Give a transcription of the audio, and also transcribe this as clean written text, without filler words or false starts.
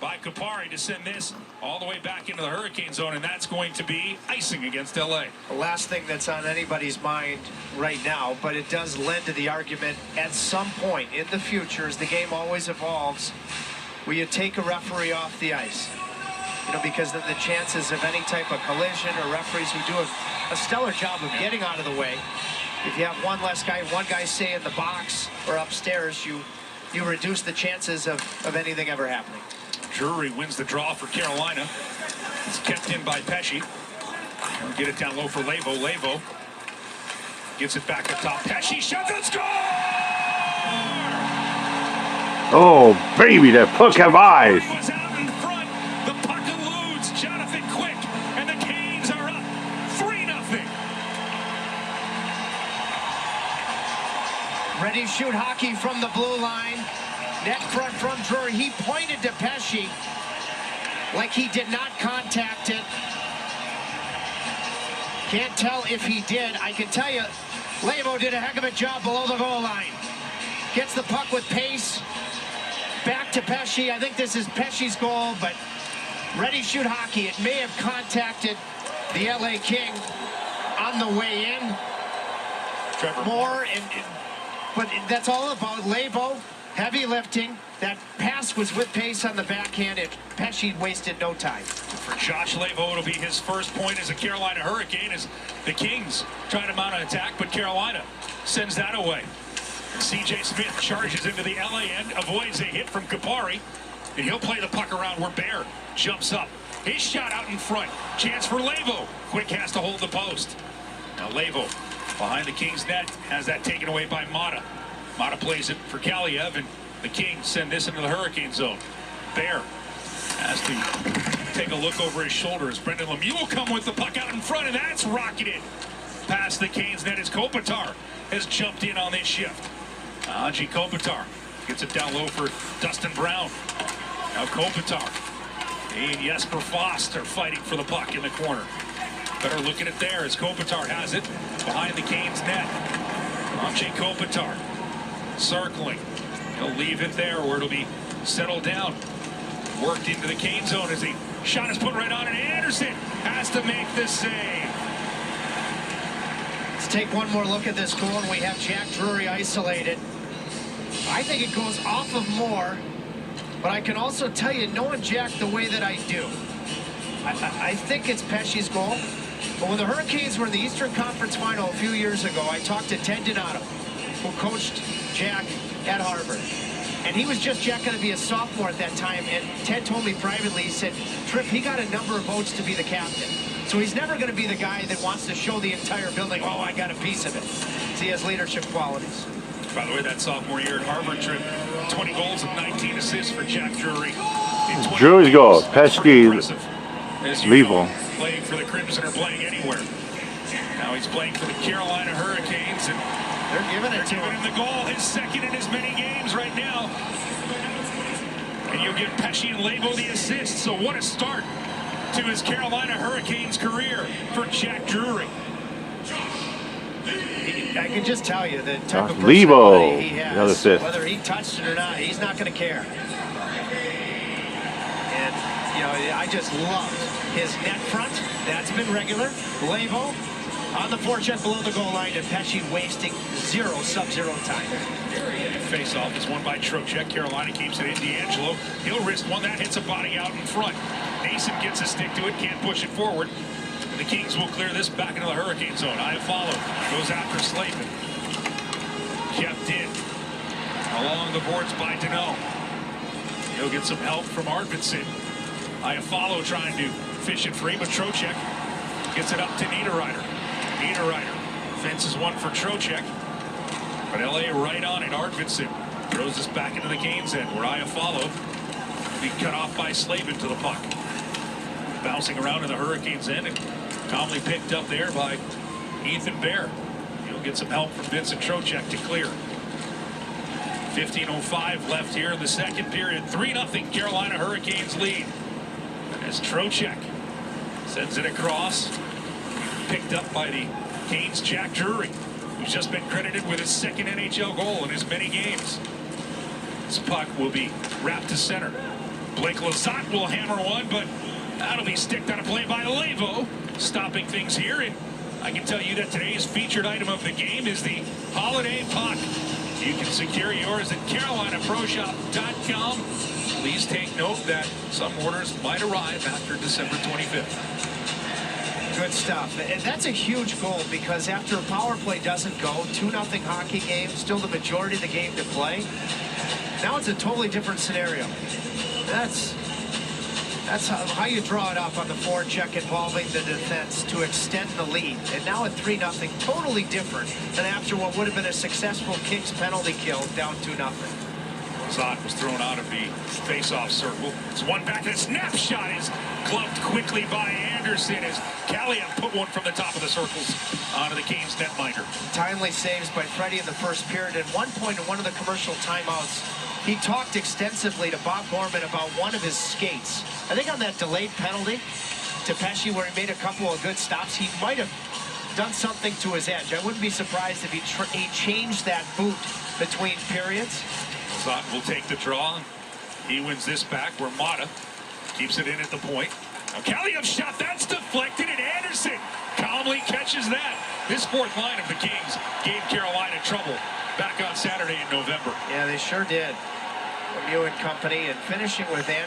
by Kupari to send this all the way back into the hurricane zone, and that's going to be icing against LA. The last thing that's on anybody's mind right now, but it does lend to the argument at some point in the future, as the game always evolves, will you take a referee off the ice? You know, because then the chances of any type of collision, or referees who do a stellar job of getting out of the way, if you have one guy say in the box or upstairs, you reduce the chances of anything ever happening. Drury wins the draw for Carolina. It's kept in by Pesce. Get it down low for Lavo. Lavo gets it back up top. Pesce shots and score! Oh, baby, that puck have eyes. Was out in front. The puck eludes Jonathan Quick, and the Canes are up 3-0. Ready to shoot hockey from the blue line. Net front from Drury. He pointed to Pesce like he did not contact it. Can't tell if he did. I can tell you, Lavo did a heck of a job below the goal line. Gets the puck with pace. Back to Pesce. I think this is Pesce's goal, but ready shoot hockey. It may have contacted the LA King on the way in. Trevor Moore, but that's all about Lavo. Heavy lifting. That pass was with pace on the backhand, and Pesce wasted no time. For Josh Lavo, it'll be his first point as a Carolina Hurricane as the Kings try to mount an attack, but Carolina sends that away. C.J. Smith charges into the LA end, avoids a hit from Kupari, and he'll play the puck around where Bear jumps up. His shot out in front. Chance for Lavo. Quick has to hold the post. Now Lavo behind the Kings net has that taken away by Mata. Mata plays it for Kaliev, and the Kings send this into the hurricane zone. Bear has to take a look over his shoulder as Brendan Lemieux will come with the puck out in front, and that's rocketed past the Canes net as Kopitar has jumped in on this shift. Anji Kopitar gets it down low for Dustin Brown. Now Kopitar and Jesper Fast are fighting for the puck in the corner. Better look at it there as Kopitar has it behind the Canes net. Anji Kopitar circling. He'll leave it there where it'll be settled down. Worked into the Cane zone as the shot is put right on, and Anderson has to make the save. Let's take one more look at this goal, and we have Jack Drury isolated. I think it goes off of Moore, but I can also tell you, knowing Jack the way that I do, I think it's Pesce's goal. But when the Hurricanes were in the Eastern Conference Final a few years ago, I talked to Ted Donato, who coached Jack at Harvard. And he was just Jack going to be a sophomore at that time, and Ted told me privately, he said, Tripp, he got a number of votes to be the captain. So he's never going to be the guy that wants to show the entire building, oh, I got a piece of it. So he has leadership qualities. By the way, that sophomore year at Harvard, Tripp, 20 goals and 19 assists for Jack Drury. Drury's goal, Pesce, Lavo. Playing for the Crimson or playing anywhere. Now he's playing for the Carolina Hurricanes, and they're giving him the goal, his second in as many games right now. And you'll give Pesce and Lavo the assist, so what a start to his Carolina Hurricanes career for Jack Drury. I can just tell you the type of Lavo, personality he has, whether he touched it or not, he's not going to care. And, you know, I just love his net front. That's been regular. Lavo on the forecheck below the goal line, and Pesce wasting sub-zero time. Face-off is won by Trocheck. Carolina keeps it in. D'Angelo, he'll wrist one. That hits a body out in front. Nason gets a stick to it, can't push it forward. The Kings will clear this back into the hurricane zone. Iafallo goes after Slavin. Kept in. Along the boards by Deneau. He'll get some help from Arvidsson. Iafallo trying to fish it free, but Trocheck gets it up to Niederreiter. Niederreiter fences one for Trocheck. But LA right on it. Arvidsson throws this back into the Canes end where Iafallo will be cut off by Slavin to the puck. Bouncing around in the Hurricanes end and calmly picked up there by Ethan Bear. He'll get some help from Vincent Trocheck to clear. 15:05 left here in the second period. 3-0 Carolina Hurricanes lead. As Trocheck sends it across. Picked up by the Canes' Jack Drury, who's just been credited with his second NHL goal in as many games. This puck will be wrapped to center Blake Lazat will hammer one, but that'll be sticked on a play by Levo, stopping things here. And I can tell you that today's featured item of the game is the Holiday Puck. You can secure yours at CarolinaProShop.com. Please take note that some orders might arrive after December 25th. Good stuff. And that's a huge goal because after a power play doesn't go, 2-0 hockey game, still the majority of the game to play. Now it's a totally different scenario. That's how you draw it up on the forecheck involving the defense to extend the lead. And now at 3-0, totally different than after what would have been a successful Kings penalty kill down 2-0. Zot was thrown out of the face-off circle. It's one back, and a snapshot is gloved quickly by Anderson as Kaliev put one from the top of the circles onto the Canes netminder. Timely saves by Freddie in the first period. At one point in one of the commercial timeouts, he talked extensively to Bob Gorman about one of his skates. I think on that delayed penalty to Pesce where he made a couple of good stops, he might have done something to his edge. I wouldn't be surprised if he changed that boot between periods. Zot will take the draw. He wins this back where Mata keeps it in at the point. Now Kaliev's shot, that's deflected, and Anderson calmly catches that. This fourth line of the Kings gave Carolina trouble back on Saturday in November. Yeah, they sure did. Lemieux and company, and finishing with Anderson.